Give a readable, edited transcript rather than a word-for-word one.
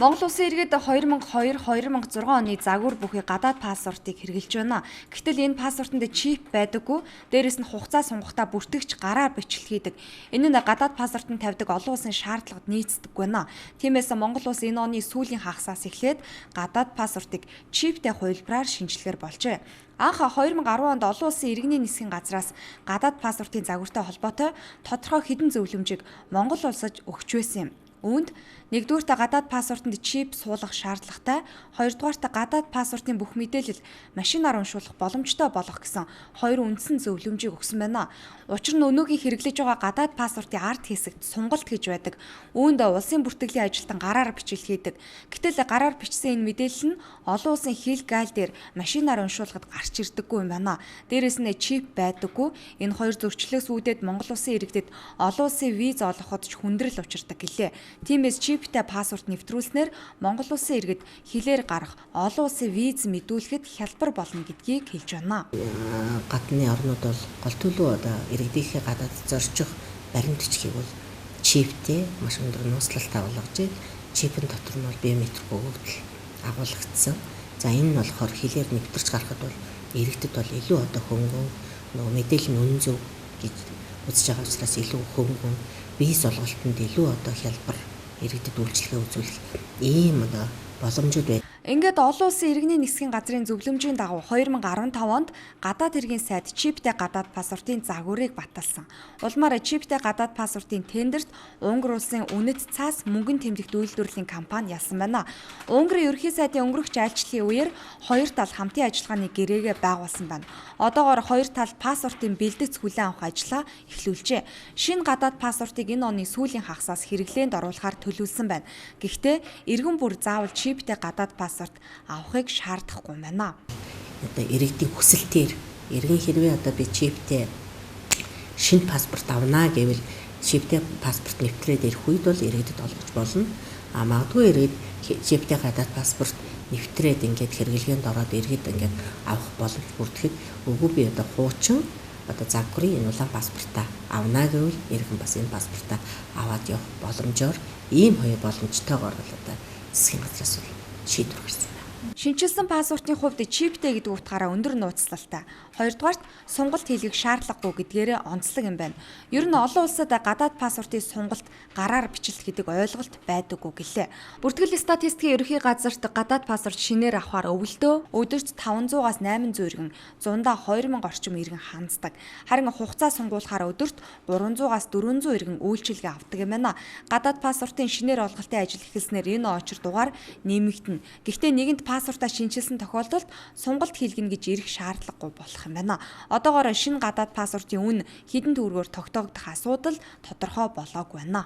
Монгол улсын иргэд 2002-2006 оны загвар бүхий гадаад паспортыг хэрэгжилж байна. Гэтэл энэ паспортод чип байдаггүй. Дээрээс нь хугацаа сунгахдаа бүртгэгч гараар бичлэг хийдэг. Энэ нь гадаад паспортод тавьдаг олон улсын шаардлагад нийцдэг байна. Тиймээс Монгол улс энэ оны сүүлийн хагасаас эхлээд гадаад паспортыг чиптэй хувилбараар шинжилгээр болжээ. Анх 2010 онд олон улсын иргэний нисхийн газраас гадаад паспортын загвартай холбоотой тодорхой хэдэн зөвлөмжийг Монгол улсад өгч байсан юм. Үүнд нэгдүгээртээ гадаад паспортод чип суулгах шаардлагатай, хоёрдугаартээ гадаад паспортын бүх мэдээлэл машинаар уншуулах боломжтой болгох гэсэн хоёр үндсэн зөвлөмжийг өгсөн байна. Учир нь өнөөгийн хэрэглэж байгаа гадаад паспортын ард хэсэгт сунгалт гэж байдаг. Үүнд улсын бүртгэлийн ажилтан гараар бичлэг хийдэг. Гэтэл гараар бичсэн энэ мэдээлэл нь олон улсын хил гайл дээр машинаар уншуулгад гарч ирдэггүй юм байна. Дээрээс нь чип байдаггүй. Энэ хоёр зөрчлөөс үүдээд Монгол улсын иргэдэд олон улсын виз олгоход ч хүндрэл учирдаг гэлээ. Тиймээс чиптэй паспорт нэвтрүүлснээр Монгол улсын иргэд хилээр гарах олон улсын виз мэдүүлэхэд хялбар болно гэдгийг хэлж байна. Гадны орнууд бол гол төлөв одоо иргэдийнхээ гадаад зорчих баримт бичгийг бол чиптэй маш өндөр нууцлалтай болгож, чипэн дотор нь бол биометрик өгөгдөл агуулгдсан. За энэ нь болохоор хилээр нэвтэрч гарахад бол иргэдэд бол илүү одоо хөнгөн мэдээлэл нь үнэн зөв гэж үзэж байгаа учраас илүү хөнгөн виз олголтод илүү одоо хялбар иргэдэд үйлчлэгээ үзүүлэх ийм одоо боломжууд байна. Ингээд олон улсын иргэний нисхийн газрын зөвлөмжийн дагуу 2015 онд гадаад хэргийн сайд чиптэй гадаад паспортын загварыг баталсан. Улмаар чиптэй гадаад паспортын тендерт Унгар улсын үнэт цаас мөнгөн тэмдэгт үйлдвэрлэлийн компани ялсан байна. Унгарын ерөнхий сайдын өнгөрөх айлчлалын үеэр хоёр тал хамтын ажиллагааны гэрээгээ байгуулсан байна. Одоогоор хоёр тал паспортын бэлтгэц хүлээн авах ажлаа эхлүүлжээ. Шинэ гадаад паспортыг энэ оны сүүлийн хагасаас хэрэглээнд оруулахаар төлөвлөсөн байна. Гэхдээ иргэн бүр заавал чиптэй гадаад паспорт авахыг шаардахгүй байна. Одоо иргэдийн хүсэлтээр иргэн хэрвээ одоо би чиптэй шинэ паспорт авнаа гэвэл чиптэй паспорт нэвтрээд ирэх үед бол иргэдэд олгож болно. Магадгүй иргэд чиптэй гадаад паспорт нэвтрээд ингээд хэрэглгээнд ороод иргэд ингээд авах боломж бүрдэхэд үгүй би одоо хуучин одоо загварын энэ улаан паспортаа авнаа гэвэл иргэн бас энэ паспортаа аваад явах боломжоор ийм хоёр боломжтойгоор бол одоо засгийн газраас шийдвэр гарсан байна. Шинжилсэн паспортын хувьд чиптэй гэдэг утгаараа өндөр нууцлалтай. Хоёрдугаарт сунгалт хийлгэх шаардлагагүй гэдгээрээ онцлог юм байна. Ер нь олон улсад гадаад паспортын сунгалт гараар бичлэлт гэдэг ойлголт байдаггүй гэлээ. Бүртгэл статистикийн ерөнхий газарт гадаад паспорт шинээр авахар өвөлдөө өдөрт 500-аас 800 иргэн, зундаа 2000 орчим иргэн ханддаг. Харин хугацаа сунгуулахаар өдөрт 300-аас 400 иргэн үйлчилгээ авдаг юм байна. Гадаад паспортын шинээр олголтын ажил эхэлснээр энэ очир дугаар нэмэгдэнэ. Гэхдээ нэгэнт паспортаа шинжилсэн тохиолдолд сунгалт хийлгэнэ гэж ирэх шаардлагагүй болох юм байна. Одоогоор шинэ гадаад паспортын үн хэдэн төгрөгөөр тогтоогдох асуудал тодорхой болоогүй байна.